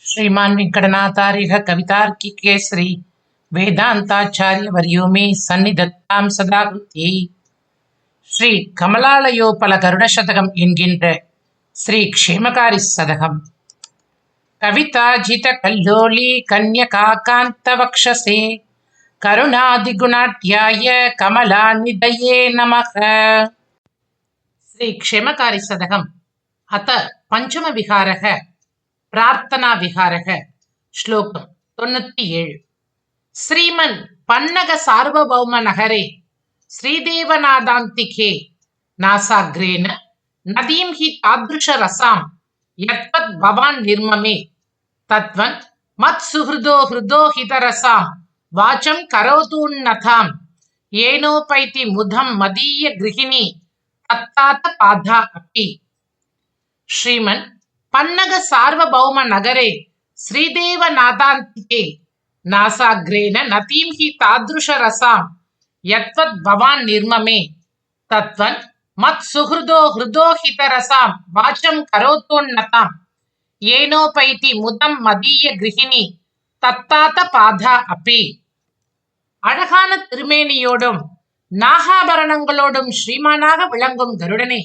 श्रीमान वेंकटनाथार्य कवितार्किकेसरी वेदांताचार्य वर्यो मे सन्निधत्तां सदा कृत्यै श्री कमलालयोपल गरुडशतकम् एन्गिன்ற श्री क्षेमकारी सदकम् कविताजित कल्लोली कन्यकाकान्तवक्षसे करुणादिगुणाढ्याय कमलानिधये नमः। श्री क्षेमकारी सदकम् अथ पंचम विहारः प्रार्थना विहारः श्लोकम् 97। श्रीमन् पन्नग सार्वभौम नगरे श्रीदेवनादान्तिके नासाग्रेण नदीं हि तादृश रसां यत्वत् भवान् निर्ममे तद्वन् मत्सुहृदो हृदो हितरसां वाचं करोतुन्नतां येनोपैति मुदं मदीय गृहिणी तत्तात पाधा अपि। श्रीमन् पन्नग सार्वभौम नगरे श्रीदेवनादान्तिके नासाग्रेण नदीं हि तादृश रसां यत्वत् भवान् निर्ममे तत्वन् मत्सुहृदो हृदो हितरसां वाचं करोतुन्नतां येनोपैति मुदं मदीय गृहिणी तत्तात पाधा अपि। அழகான திருமேனியோடும் நாகாபரணங்களோடும் ஸ்ரீமானாக விளங்கும் கருடனே,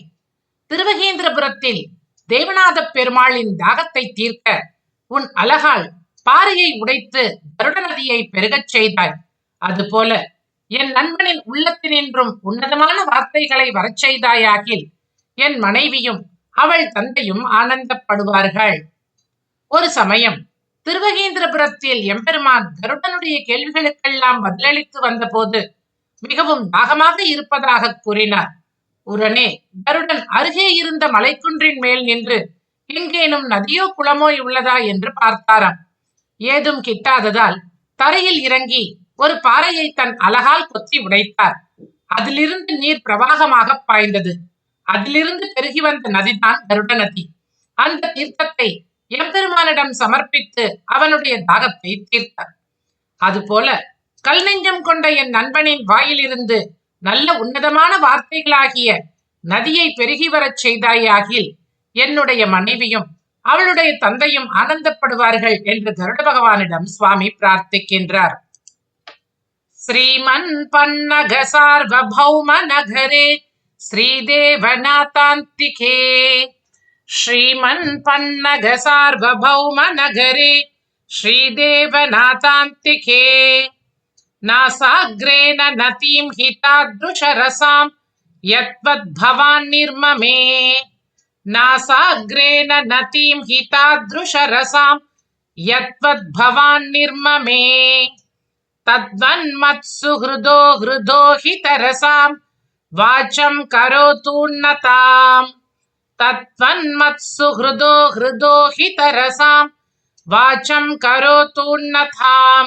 திருவகேந்திரபுரத்தில் தேவநாத பெருமாளின் தாகத்தை தீர்க்க உன் அழகால் பாறையை உடைத்து கருட நதியை பெருகச் செய்தாய். அதுபோல என் நண்பனின் உள்ளத்தினின்றும் உன்னதமான வார்த்தைகளை வரச் செய்தாயாகில் என் மனைவியும் அவள் தந்தையும் ஆனந்தப்படுவார்கள். ஒரு சமயம் திருவகேந்திரபுரத்தில் எம்பெருமான் கருடனுடைய கேள்விகளுக்கெல்லாம் பதிலளித்து வந்த போது மிகவும் தாகமாக இருப்பதாக கூறினார். உடனே கருடன் அருகே இருந்த மலைக்குன்றின் மேல் நின்று எங்கேனும் நதியோ குளமோ உள்ளதா என்று பார்த்தாராம். ஏதும் கிட்டாததால் தரையில் இறங்கி ஒரு பாறையை தன் அலகால் கொத்தி உடைத்தார். அதிலிருந்து நீர் பிரவாகமாக பாய்ந்தது. அதிலிருந்து பெருகி வந்த நதிதான் கருட நதி. அந்த தீர்த்தத்தை எம்பெருமானிடம் சமர்ப்பித்து அவனுடைய தாகத்தை தீர்த்தார். அதுபோல கல் நெஞ்சம் கொண்ட என் நண்பனின் வாயிலிருந்து நல்ல உன்னதமான வார்த்தைகளாகிய நதியை பெருகி வரச் செய்தாயாகில் என்னுடைய மனைவியும் அவளுடைய தந்தையும் ஆனந்தப்படுவார்கள் என்று கருட பகவானிடம் சுவாமி பிரார்த்திக்கின்றார். ஸ்ரீமன் பன்னக சார்வபௌம நகரே ஸ்ரீதேவநாதாந்திகே श्रीमन् पन्नग सार्वभौम नगरे श्रीदेवनाथान्तिके नासाग्रेण नतीं हि तादृश रसां यत्वद् भवान् निर्ममे नासाग्रेण नतीं हि तादृश रसां यत्वद् भवान् निर्ममे तद्वन्मत्सु हृदो हृदो हितरसां वाचं करोतुन्नताम् तत्वन्मत्सु हृदो हृदो हितरसां वाचं करोतुन्नतां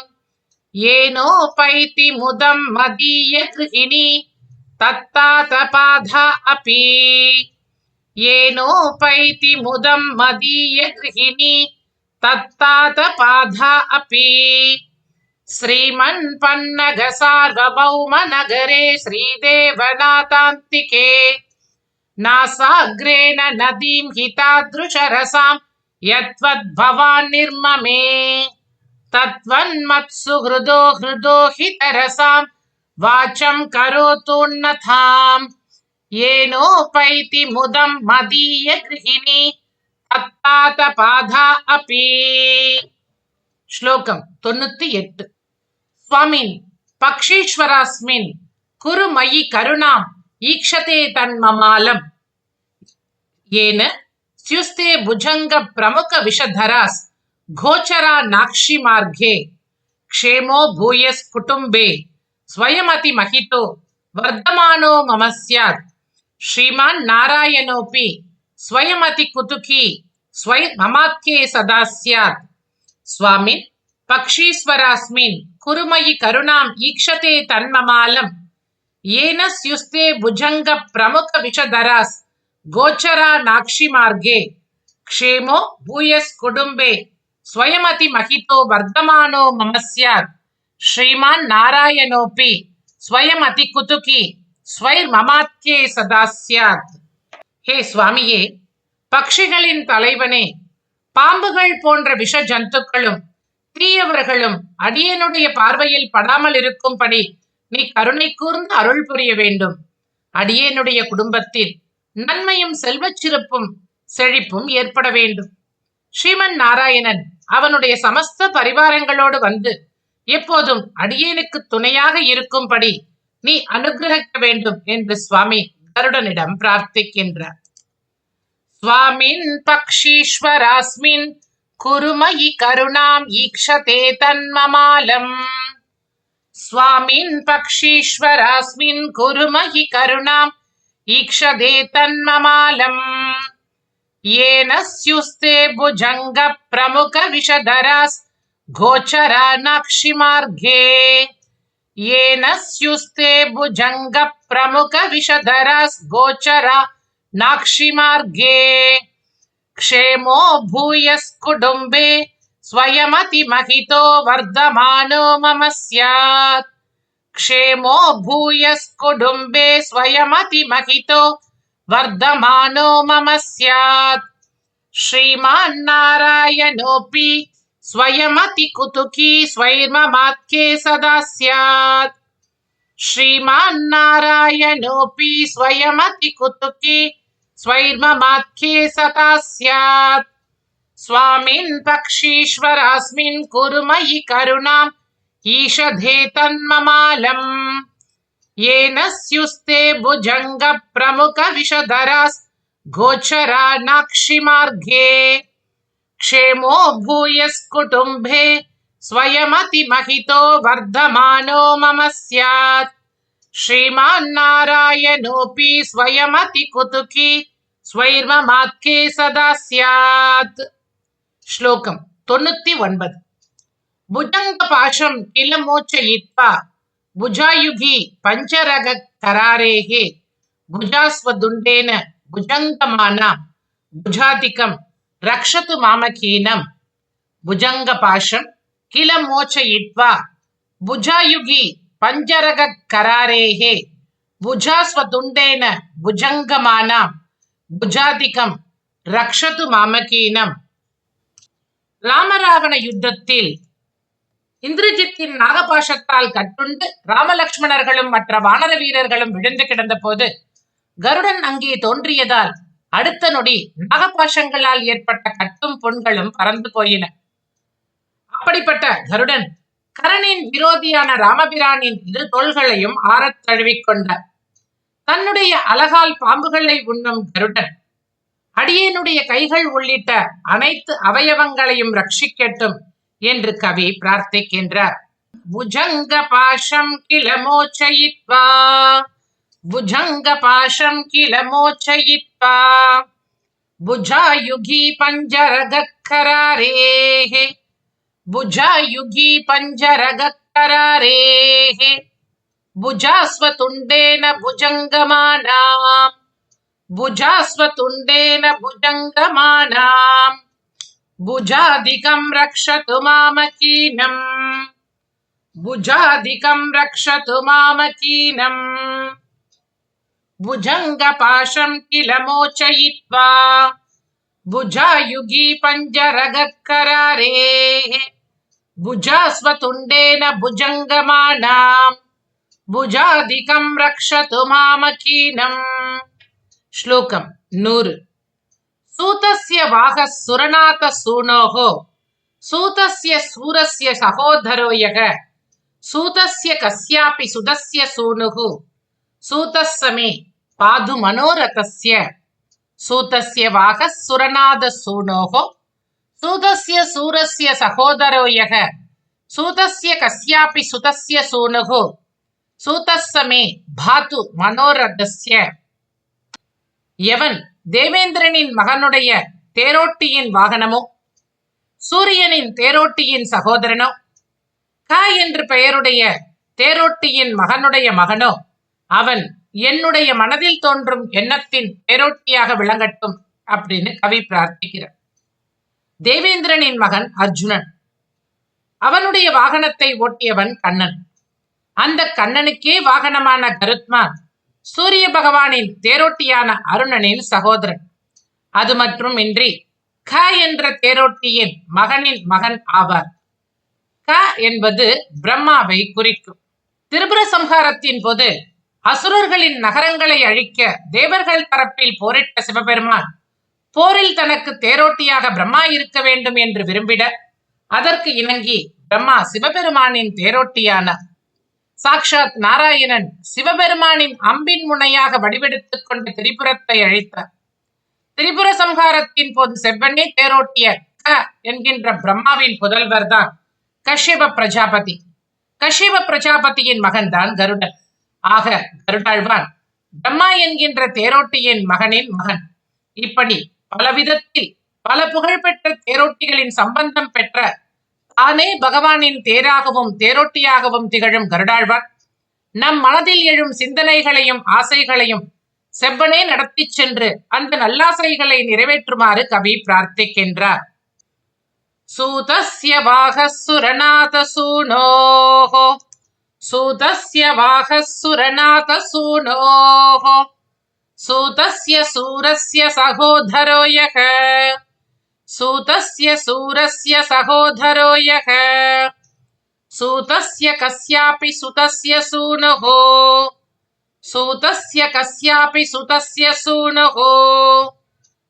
येनोपैति मुदं मदीय गृहिणी तत्तात पाधा अपि। येनोपैति मुदं मदीय गृहिणी तत्तात पाधा अपि। श्रीमन् पन्नग सार्वभौम नगरे श्रीदेवनाथान्तिके नासाग्रेण नदीं हि तादृश रसां यत्वद् भवान् निर्ममे तत्वन्मत्सु हृदो हृदो हितरसां वाचं करोतुन्नतां येनोपैति मुदं मदीय गृहिणी तत्तात पाधा अपि। श्लोकम् 98। स्वामिन् पक्षीश्वरास्मिन् कुरु मयि करुणाम् ईक्षते तन्ममालम् येन स्युस्ते भुजंग प्रमुख विषधरास् गोचरा नाक्षि मार्गे क्षेमो भूयस् कुटुम्बे स्वयमति महितो वर्धमानो मम स्यात् श्रीमान् नारायणोऽपि स्वयमति कुतुकी स्वयममाख्ये सदा स्यात्। स्वामिन् पक्षीश्वरास्मिन् कुरु मयि करुणाम् ईक्षते तन्ममालम् येन स्युस्ते भुजंग प्रमुख विषधरास् गोचरा नाक्षि मार्गे क्षेमो भूयस् कुटुम्बे स्वयमति महितो वर्धमानो मम स्यात् श्रीमान् नारायणोऽपि स्वयमति कुतुकी स्वयममाख्ये सदा स्यात्। हे स्वामिये, பக்ஷிகளின் தலைவனே, பாம்புகள் போன்ற விஷ ஜந்துக்களும் தீயவர்களும் அடியேனுடைய பார்வையில் படாமல் இருக்கும்படி நீ கருணை கூர்ந்து அருள் புரிய வேண்டும். அடியேனுடைய குடும்பத்தில் நன்மையும் செல்வச் சிறப்பும் செழிப்பும் ஏற்பட வேண்டும். ஸ்ரீமன் நாராயணன் அவனுடைய சமஸ்த பரிவாரங்களோடு வந்து எப்போதும் அடியேனுக்கு துணையாக இருக்கும்படி நீ அனுகிரகிக்க வேண்டும் என்று சுவாமி கருடனிடம் பிரார்த்திக்கின்றார். ஸ்வாமின் பக்ஷீஸ்வராஸ்மின் குருமயி கருணாம் ஈக்ஷதே தன்மமாலம். ஸ்வாமின் பக்ஷீஸ்வராஸ்மின் குருமயி கருணாம் ஈக்ஷதே தன்மமாலம். येन स्युस्ते भुजंग प्रमुख विषधरास् गोचरा नाक्षि मार्गे. येन स्युस्ते भुजंग प्रमुख विषधरास् गोचरा नाक्षि मार्गे. क्षेमो भूयस्कुटुम्बे स्वयमति महितो वर्धमानो मम स्यात्. क्षेमो भूयस्कुटुम्बे स्वयमति महितो वर्धमानो मम स्यात्. श्रीमान् नारायणोऽपि स्वयमति कुतुकी स्वैर्ममात्के सदा स्यात्. श्रीमान् नारायणोऽपि स्वयमति कुतुकी स्वैर्ममात्के सदा स्यात्. स्वामिन् पक्षीश्वरास्मिन् कुरुमयि करुणाम् ईषधे तन्ममालम्. येन स्युस्ते भुजंग प्रमुख विषधरास् गोचरा नाक्षि मार्गे. क्षेमो भूयस्कुटुम्बे स्वयमति महितो वर्धमानो मम स्यात्. श्रीमान् नारायणोऽपि स्वयमति कुतुकी स्वैर्ममात्के सदा स्यात्. श्लोकम् 99. भुजंग पाशं किल मोचयित्वा भुजायुगी पंचरग करारेः भुजास्वदुण्डेन भुजङ्गमानां भुजादिकं रक्षतु मामकीनं. भुजङ्गपाशं किल मोचयित्वा भुजायुगी पंचरग करारेः भुजास्वदुण्डेन भुजङ्गमानां भुजादिकं रक्षतु मामकीनं. ராமராவண யுத்தத்தில் இந்திரஜித்தின் நாகபாஷத்தால் கட்டுண்டு ராமலக்ஷ்மணர்களும் மற்ற வானர வீரர்களும் விழுந்து கிடந்த போது கருடன் அங்கே தோன்றியதால் அடுத்த நொடி நாகபாஷங்களால் ஏற்பட்ட கட்டும் புண்களும் பறந்து போயின. அப்படிப்பட்ட கருடன் கரணின் விரோதியான ராமபிரானின் இரு தோள்களையும் ஆறத் தழுவிக்கொண்டார். தன்னுடைய அலகால் பாம்புகளை உண்ணும் கருடன் அடியேனுடைய கைகள் உள்ளிட்ட அனைத்து அவயவங்களையும் ரட்சிக்கட்டும் என்று கவி பிரார்த்திக்கின்றார். புஜங்க பாஷம் கில மோச்சயித்வா புஜங்க பாஷம் கில மோச்சயித்வா புஜாயுகி பஞ்சரகக்கராரேஹே புஜாயுகி பஞ்சரகக்கராரேஹே புஜாஸ்வதுண்டேன புஜங்கமானாம் भुजास्वतुण्डेन भुजङ्गमानाम् भुजादिकं रक्षतु मामकीनम् भुजादिकं रक्षतु मामकीनम्. भुजङ्गपाशं किल मोचयित्वा भुजायुगी पञ्जरगकरारेः भुजास्वतुण्डेन भुजङ्गमानाम् भुजादिकं रक्षतु मामकीनम्. श्लोकम् 100. सूतस्य वाहः सुरनाथ सूनोः सूतस्य सूरस्य सहोदरो यः सूतस्य कस्यापि सुतस्य सूनुः सूतः समे पादु मनोरथस्य. सूतस्य वाहः सुरनाथ सूनोः सूतस्य सूरस्य सहोदरो यः सूतस्य कस्यापि सुतस्य सूनुः सूतः समे भातु मनोरथस्य. எவன் தேவேந்திரனின் மகனுடைய தேரோட்டியின் வாகனமோ சூரியனின் தேரோட்டியின் சகோதரனோ க என்று பெயருடைய தேரோட்டியின் மகனுடைய மகனோ அவன் என்னுடைய மனதில் தோன்றும் எண்ணத்தின் தேரோட்டியாக விளங்கட்டும் அப்படின்னு கவி பிரார்த்திக்கிறார். தேவேந்திரனின் மகன் அர்ஜுனன், அவனுடைய வாகனத்தை ஓட்டியவன் கண்ணன். அந்த கண்ணனுக்கே வாகனமான கருத்மான் சூரிய பகவானின் தேரோட்டியான அருணனின் சகோதரன். அது மட்டுமின்றி க என்ற தேரோட்டியின் மகனின் மகன் ஆவார். க என்பது பிரம்மாவை குறிக்கும். திரிபுர சம்ஹாரத்தின் போது அசுரர்களின் நகரங்களை அழிக்க தேவர்கள் தரப்பில் போரிட்ட சிவபெருமான் போரில் தனக்கு தேரோட்டியாக பிரம்மா இருக்க வேண்டும் என்று விரும்பிட அதற்கு இணங்கி பிரம்மா சிவபெருமானின் தேரோட்டியானார். சாக்ஷாத் நாராயணன் சிவபெருமானின் அம்பின் முனையாக வடிவெடுத்துக் கொண்டு திரிபுரத்தை அழித்தார். திரிபுர சம்ஹாரத்தின் போது செவ்வனே தேரோட்டிய க என்கின்ற பிரம்மாவின் புதல்வர் தான் கஷ்யப பிரஜாபதி. கஷ்யப பிரஜாபதியின் மகன்தான் கருடன். ஆக கருடாழ்வான் பிரம்மா என்கின்ற தேரோட்டியின் மகனின் மகன். இப்படி பலவிதத்தில் பல புகழ்பெற்ற தேரோட்டிகளின் சம்பந்தம் பெற்ற தானே பகவானின் தேராகவும் தேரோட்டியாகவும் திகழும் கருடாழ்வான் நம் மனதில் எழும் சிந்தனைகளையும் ஆசைகளையும் செவ்வனே நடத்தி சென்று அந்த நல்லாசைகளை நிறைவேற்றுமாறு கவி பிரார்த்திக்கின்றார். சூதஸ்ய வாகசுரநாத சூனோஹோ சூதஸ்ய வாகசுரநாத சூதஸ்ய சூரஸ்ய சகோதரோ யக சூதஸ்ய சூரஸ்ய சகோதரோ யக சூதஸ்ய கஸ்யாபி சுதஸ்ய சூனுஹோ சூதஸ்ய கஸ்யாபி சுதஸ்ய சூனுஹோ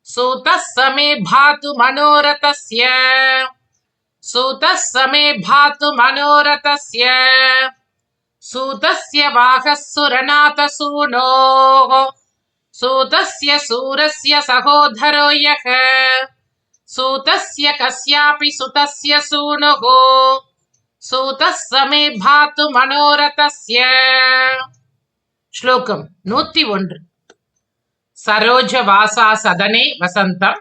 சூதஸ் சமே பாது மனோரதஸ்ய சூதஸ் சமே பாது மனோரதஸ்ய சூதஸ்ய வாகசுரநாத சூனோஹோ சூதஸ்ய சூரஸ்ய சகோதரோ யக சூதஸ்ய கஸ்யாபி சுதஸ்ய சூனுஹோ சூதஸ் சமே பாது மனோரதஸ்ய. ஸ்லோகம் 101. சரோஜ வாசா சதனே வசந்தம்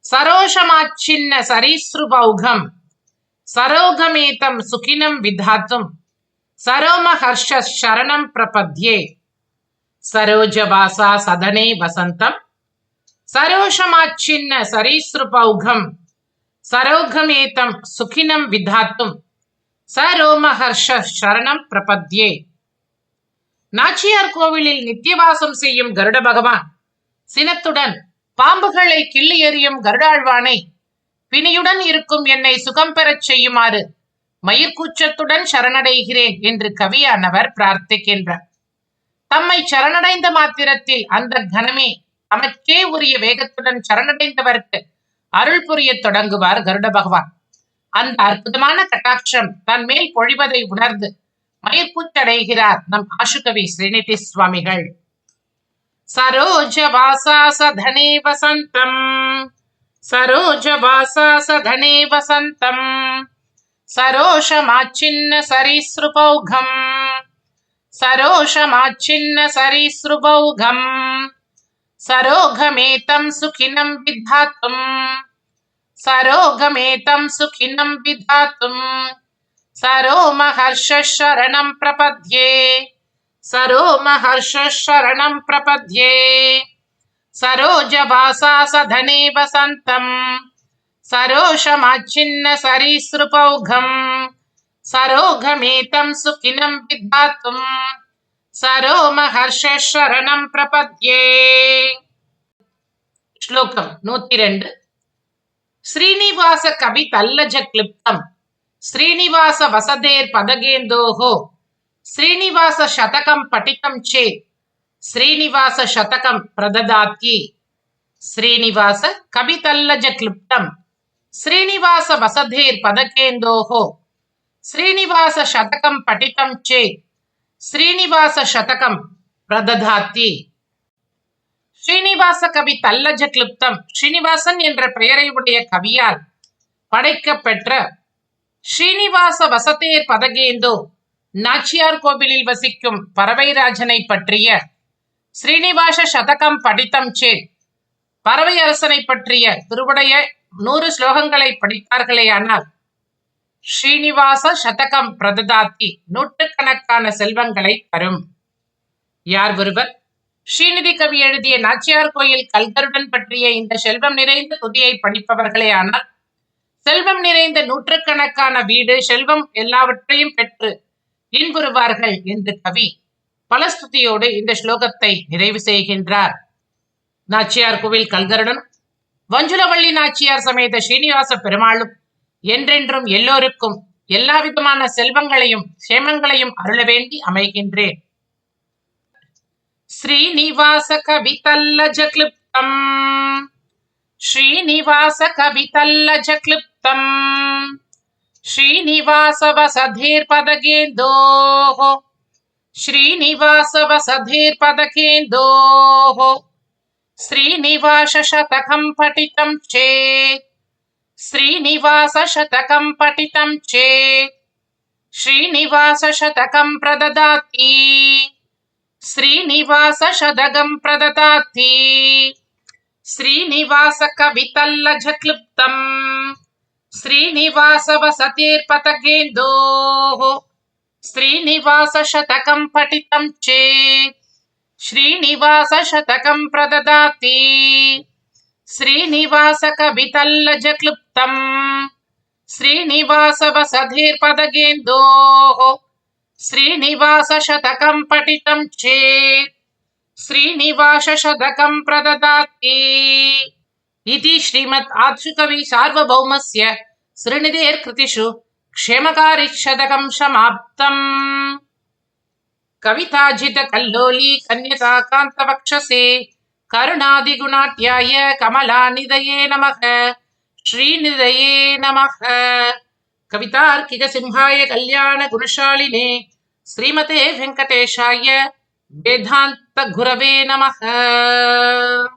சரோஷமாச்சின்ன சரீஸ்ருபௌகம் சரோகமேதம் சுகினம் விதாத்தும் சரோமஹர்ஷ சரணம் பிரபத்யே. சரோஜ வாசா சதனே வசந்தம் சரோஷமாச்சின்ன சரீஸ்ருபௌகம் சரோகமேதம் சுகினம் விதாத்தும் சரோமஹர்ஷ சரணம் பிரபத்யே. நாச்சியார் கோவிலில் நித்தியவாசம் செய்யும் கருட பகவான் சினத்துடன் பாம்புகளை கிள்ளி எறியும் கருடாழ்வானை பிணியுடன் இருக்கும் என்னை சுகம் பெறச் செய்யுமாறு மயிர்கூச்சத்துடன் சரணடைகிறேன் என்று கவியானவர் பிரார்த்திக்கின்றார். தம்மை சரணடைந்த மாத்திரத்தில் அந்த கணமே தமக்கே உரிய வேகத்துடன் சரணடைந்தவருக்கு அருள் புரிய தொடங்குவார் கருட பகவான். அந்த அற்புதமான கட்டாட்சம் தன் மேல் பொழிவதை உணர்ந்து மயிர்கூச்சடைகிறார் நம் ஆசுகவி ஸ்ரீநிதி சுவாமிகள். சரோஜ வாசா சதனே வசந்தம் சரோஜ வாசா சதனே வசந்தம் சரோஷமாச்சின்ன சரீஸ்ருபௌகம் சரோஷமாச்சின்ன சரீஸ்ருபௌகம் சரோகமேதம் சுகினம் விதாத்தும் சரோகமேதம் சுகினம் விதாத்தும் சரோமஹர்ஷ சரணம் பிரபத்யே சரோமஹர்ஷ சரணம் பிரபத்யே. சரோஜ வாசா சதனே வசந்தம் சரோஷமாச்சின்ன சரீஸ்ருபௌகம் சரோகமேதம் சுகினம் விதாத்தும் சரோமஹர்ஷ சரணம் பிரபத்யே. ஸ்லோகம் 102. ஸ்ரீனிவாச கவி தல்லஜ கிளிப்தம் ஸ்ரீனிவாச வசதேர் பதகேந்தோஹோ ஸ்ரீனிவாச சதகம் படிதம் சேத் ஸ்ரீனிவாச சதகம் பிரததாத்தி. ஸ்ரீனிவாச கவி தல்லஜ கிளிப்தம் ஸ்ரீனிவாச வசதேர் பதகேந்தோஹோ ஸ்ரீனிவாச சதகம் படிதம் சேத் ஸ்ரீனிவாச சதகம் பிரததாத்தி. ஸ்ரீனிவாச கவி தல்லஜ கிளிப்தம் ஸ்ரீனிவாசன் என்ற பெயரை உடைய கவியால் படைக்கப்பெற்ற ஸ்ரீனிவாச வசதேர் பதகேந்தோ நாச்சியார் கோவிலில் வசிக்கும் பறவைராஜனை பற்றிய ஸ்ரீனிவாச சதகம் படித்தம் சேத் பறவை அரசனை பற்றிய திருவுடைய 100 ஸ்லோகங்களை படித்தார்களேயானால் ஸ்ரீனிவாச சதகம் பிரததாத்தி நூற்றுக்கணக்கான செல்வங்களை தரும். யார் ஒருவர் ஸ்ரீநிதி கவி எழுதிய நாச்சியார் கோயில் கல்கருடன் பற்றிய இந்த செல்வம் நிறைந்த துதியை படிப்பவர்களே ஆனால் செல்வம் நிறைந்த நூற்றுக்கணக்கான வீடு செல்வம் எல்லாவற்றையும் பெற்று இன்புறுவார்கள் என்று கவி பலஸ்துதியோடு இந்த ஸ்லோகத்தை நிறைவு செய்கின்றார். நாச்சியார் கோவில் கல்கருடன் வஞ்சுலவள்ளி நாச்சியார் சமேத ஸ்ரீனிவாச பெருமாளும் என்றென்றும் எல்லோருக்கும் எல்லா விதமான செல்வங்களையும் சேமங்களையும் அருள வேண்டி அமைகின்றேன். ஸ்ரீனிவாச கவிதல்லஜ க்ளிப்தம் ஸ்ரீனிவாச கவிதல்லஜ க்ளிப்தம் ஸ்ரீனிவாச வசதேர் பதகேந்தோஹ ஸ்ரீனிவாச வசதேர் பதகேந்தோஹ ஸ்ரீனிவாச சதகம் படிதம் சேத் ஸ்ரீனிவாச சதகம் படிதம் சேத் ஸ்ரீனிவாச சதகம் பிரததாதி ஸ்ரீனிவாச சதகம் பிரததாதி ஸ்ரீனிவாச கவிதல்லஜ க்ளிப்தம் ஸ்ரீனிவாச வசதேர் பதகேந்தோஹ ஸ்ரீனிவாச சதகம் படிதம் சேத் ஸ்ரீனிவாச சதகம் பிரததாதி ஸ்ரீனிவாச கவிதல்லஜ க்ளிப்தம் ஸ்ரீனிவாச வசதேர் பதகேந்தோஹ ஸ்ரீனிவாச சதகம் படிதம் சேத் ஸ்ரீனிவாச சதகம் பிரததாதி. इति श्रीमद् आदिकवि सार्वभौमस्य श्रीनिधेः कृतिषु क्षेमकारिशतकं समाप्तम्. कविताजित कल्लोली कन्यकान्तवक्षसे करुणादिगुणाढ्याय कमलानिधये नमः. श्रीनिधये नमः. कवितार्किक सिंहाय कल्याण गुणशालिने श्रीमते वेंकटेशाय वेदांत गुरवे नमः.